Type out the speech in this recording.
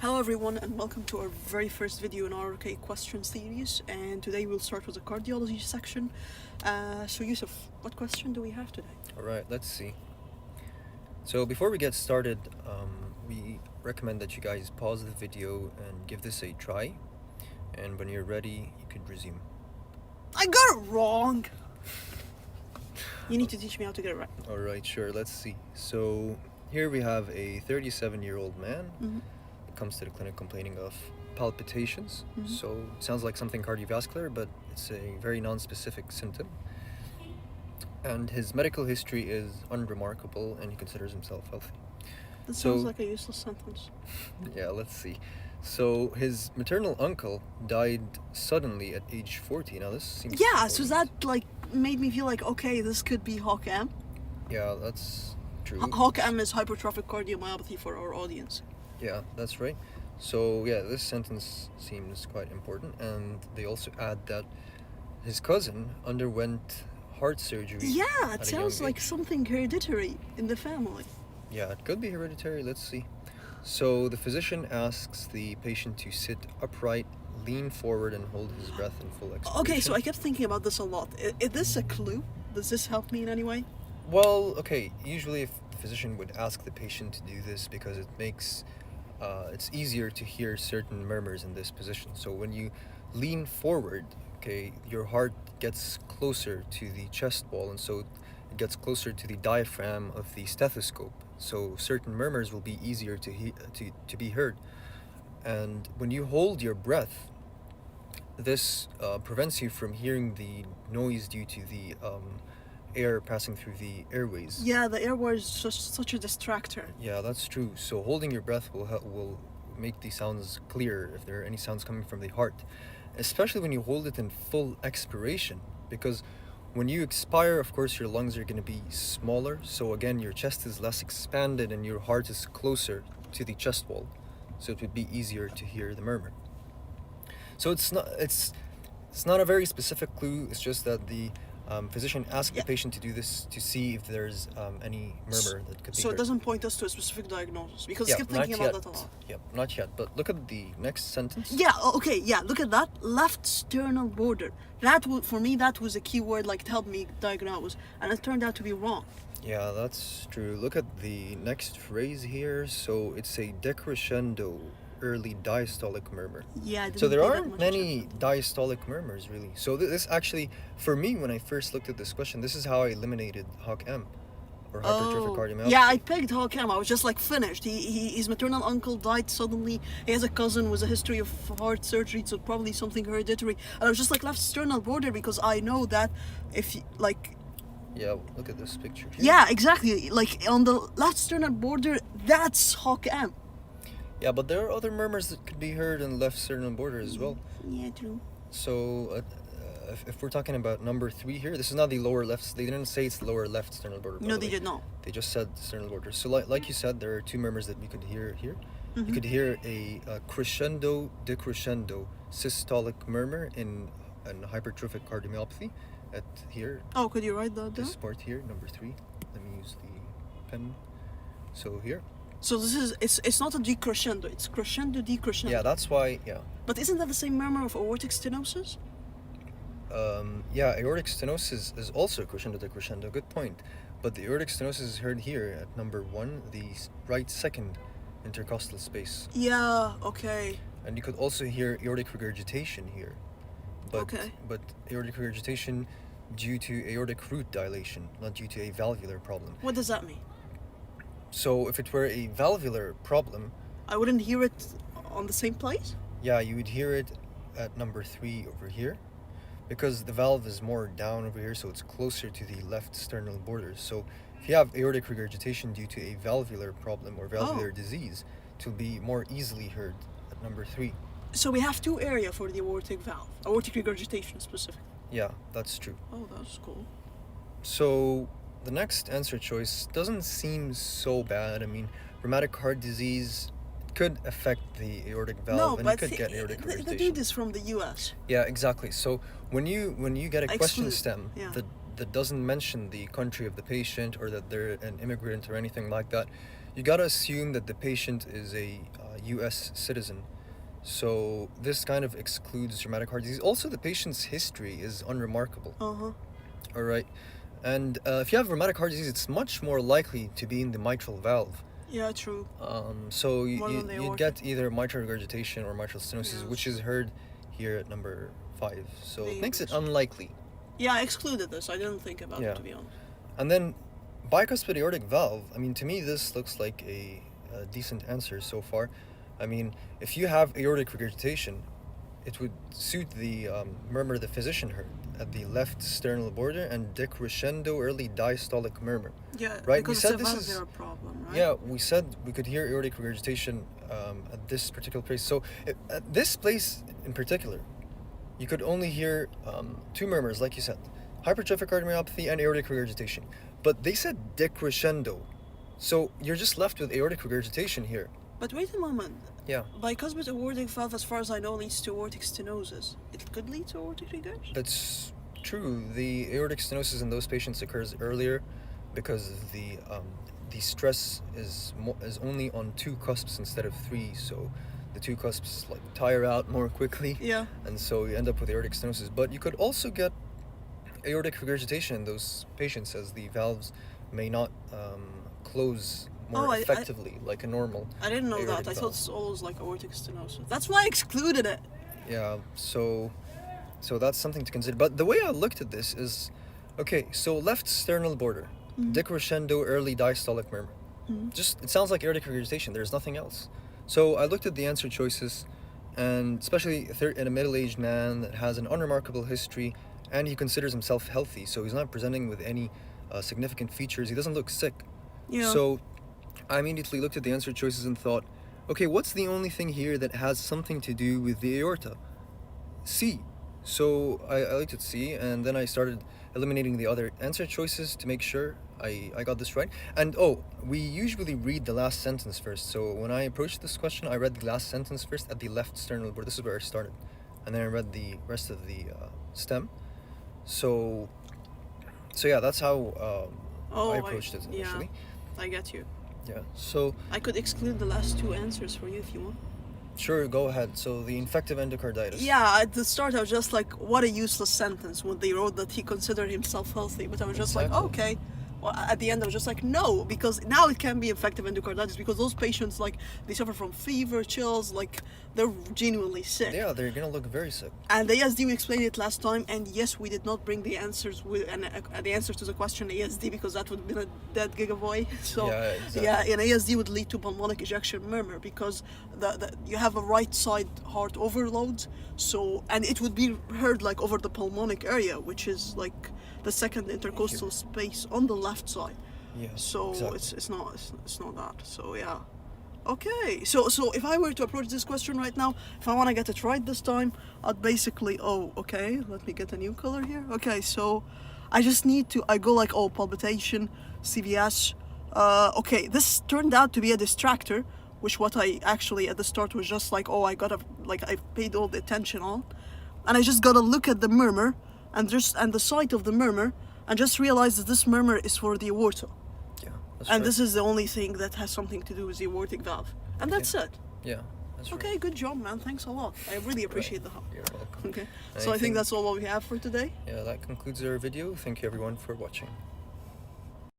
Hello everyone and welcome to our very first video in RRK question series, and today we'll start with the cardiology section. So Yusuf, what question do we have today? Alright, let's see. So before we get started, we recommend that you guys pause the video and give this a try, and when you're ready, you could resume. I got it wrong! You need to teach me how to get it right. Alright, sure, let's see. So here we have a 37-year-old man. Mm-hmm. Comes to the clinic complaining of palpitations. Mm-hmm. So it sounds like something cardiovascular, but it's a very non-specific symptom. And his medical history is unremarkable, and he considers himself healthy. That sounds like a useless sentence. Yeah, let's see. So his maternal uncle died suddenly at age 40. Now this seems Yeah, so important. that made me feel like, okay, this could be HOCM. Yeah, that's true. HOCM is hypertrophic cardiomyopathy for our audience. Yeah, that's right. So yeah, this sentence seems quite important, and they also add that his cousin underwent heart surgery. Yeah, at it a sounds young like age. something hereditary in the family. Yeah, it could be hereditary. Let's see. So the physician asks the patient to sit upright, lean forward, and hold his breath in full expiration. Okay, so I kept thinking about this a lot. Is this a clue? Does this help me in any way? Well, okay, usually if the physician would ask the patient to do this because it makes it's easier to hear certain murmurs in this position. So when you lean forward, okay, your heart gets closer to the chest wall, and so it gets closer to the diaphragm of the stethoscope. So certain murmurs will be easier to be heard. And when you hold your breath, this prevents you from hearing the noise due to the air passing through the airways. Yeah, the airway is just such a distractor. Yeah, that's true. So holding your breath will make the sounds clear if there are any sounds coming from the heart, especially when you hold it in full expiration, because when you expire, of course, your lungs are going to be smaller. So again, your chest is less expanded and your heart is closer to the chest wall. So it would be easier to hear the murmur. So it's not a very specific clue. It's just that the physician asked the patient to do this to see if there's any murmur that could be So heard. it doesn't point us to a specific diagnosis, because I Yeah, kept not thinking about yet. that a lot. Yep, not yet. But look at the next sentence. Yeah, okay, yeah, look at that. Left sternal border. For me, that was a key word, like it helped me diagnose, and it turned out to be wrong. Yeah, that's true. Look at the next phrase here. So it's a decrescendo early diastolic murmur. Yeah, I didn't So there pay that aren't much many attention. diastolic murmurs, really. So this actually, for me, when I first looked at this question, this is how I eliminated HOCM, or hypertrophic cardiomyopathy. Yeah, I picked HOCM. I was just like finished. His maternal uncle died suddenly. He has a cousin with a history of heart surgery, so probably something hereditary. And I was just like left sternal border, because I know that if Yeah, look at this picture here. yeah, exactly. Like on the left sternal border, that's HOCM. Yeah, but there are other murmurs that could be heard in the left sternal border as well. Yeah, true. So if we're talking about number 3 here, this is not the lower left. They didn't say it's the lower left sternal border. No, they did not. They just said sternal border. So like you said, there are 2 murmurs that we could hear here. Mm-hmm. You could hear a crescendo decrescendo systolic murmur in an hypertrophic cardiomyopathy at here. Oh, could you write that down? This part here, number 3. Let me use the pen. So here. So this is it's not a decrescendo. It's crescendo decrescendo. Yeah, that's why. Yeah. But isn't that the same murmur of aortic stenosis? Yeah, aortic stenosis is also crescendo decrescendo. Good point. But the aortic stenosis is heard here at number 1, the right second intercostal space. Yeah. Okay. And you could also hear aortic regurgitation here. But, Okay. But aortic regurgitation due to aortic root dilation, not due to a valvular problem. What does that mean? So if it were a valvular problem, I wouldn't hear it on the same place? yeah, you would hear it at number 3 over here, because the valve is more down over here, so it's closer to the left sternal border. So if you have aortic regurgitation due to a valvular problem or valvular disease, it will be more easily heard at number 3. So we have 2 areas for the aortic valve. Aortic regurgitation specific. Yeah, that's true. Oh, that's cool. So the next answer choice doesn't seem so bad. I mean, rheumatic heart disease could affect the aortic valve, No, and but you could get aortic they regurgitation. do this from the US. Yeah, exactly. So when you get a question Exclude, stem yeah. that doesn't mention the country of the patient or that they're an immigrant or anything like that, you gotta assume that the patient is a U.S. citizen. So this kind of excludes rheumatic heart disease. Also, the patient's history is unremarkable. Uh-huh. All right, and if you have rheumatic heart disease, it's much more likely to be in the mitral valve. Yeah, true. So More than the you'd aorta. get either mitral regurgitation or mitral stenosis, which Yes. is heard here at number 5. So it makes it Yes. unlikely. Yeah, I excluded this. I didn't think about Yeah. it, to be honest. And then bicuspid aortic valve, I mean, to me, this looks like a decent answer so far. I mean, if you have aortic regurgitation, it would suit the murmur the physician heard at the left sternal border and decrescendo early diastolic murmur. Yeah, Right, we because said it's a this valvular is- problem, right? Yeah, we said we could hear aortic regurgitation at this particular place. So at this place in particular, you could only hear 2 murmurs, like you said, hypertrophic cardiomyopathy and aortic regurgitation. But they said decrescendo, so you're just left with aortic regurgitation here. But wait a moment. Yeah, Bicuspid aortic valve, as far as I know, leads to aortic stenosis. It could lead to aortic regurgitation? that's true. The aortic stenosis in those patients occurs earlier because the stress is only on 2 cusps instead of 3, so the 2 cusps like tire out more quickly. Yeah. And so you end up with aortic stenosis. But you could also get aortic regurgitation in those patients as the valves may not close more Oh, I- effectively like a normal. I didn't know aortic that. I thought valve. it's always like aortic stenosis. That's why I excluded it. Yeah, so that's something to consider. But the way I looked at this is, okay, so left sternal border, decrescendo early diastolic murmur. Just, it sounds like aortic regurgitation. There's nothing else. So I looked at the answer choices, and especially in a middle-aged man that has an unremarkable history, and he considers himself healthy, so he's not presenting with any significant features. He doesn't look sick. Yeah. So I immediately looked at the answer choices and thought, okay, what's the only thing here that has something to do with the aorta? C. So I looked at C, and then I started eliminating the other answer choices to make sure I got this right. And we usually read the last sentence first. So when I approached this question, I read the last sentence first at the left sternal border. This is where I started. And then I read the rest of the stem. So yeah, that's how I approached it initially. Yeah, I get you. Yeah. So I could exclude the last 2 answers for you if you want. sure, go ahead. So the infective endocarditis. Yeah, at the start I was just like, what a useless sentence when they wrote that he considered himself healthy. But I was just like, Exactly. okay. Well, at the end I was just like, no, because now it can be infective endocarditis because those patients, like, they suffer from fever, chills, like, they're genuinely sick. Yeah, they're gonna look very sick. And the ASD, we explained it last time, and yes, we did not bring the answers the answers to the question ASD because that would have been a dead giveaway. So Yeah, exactly. yeah, an ASD would lead to pulmonic ejection murmur because the you have a right side heart overload, so, and it would be heard like over the pulmonic area, which is like the second intercostal space on the left side. Yeah. So exactly. it's not that. So yeah. Okay, so if I were to approach this question right now, if I want to get it right this time, I'd basically, okay, let me get a new color here. Okay, so I just need to, I go like, palpitation, CVS. Okay, this turned out to be a distractor, which what I actually at the start was just like, I paid all the attention on, and I just gotta look at the murmur and the site of the murmur and just realize that this murmur is for the aorta. Yeah. That's And right. this is the only thing that has something to do with the aortic valve. And that's it. Yeah. That's Okay, right. good job, man. Thanks a lot. I really appreciate the help. You're welcome. Okay. So I Anything- think that's all what we have for today. Yeah, that concludes our video. Thank you everyone for watching.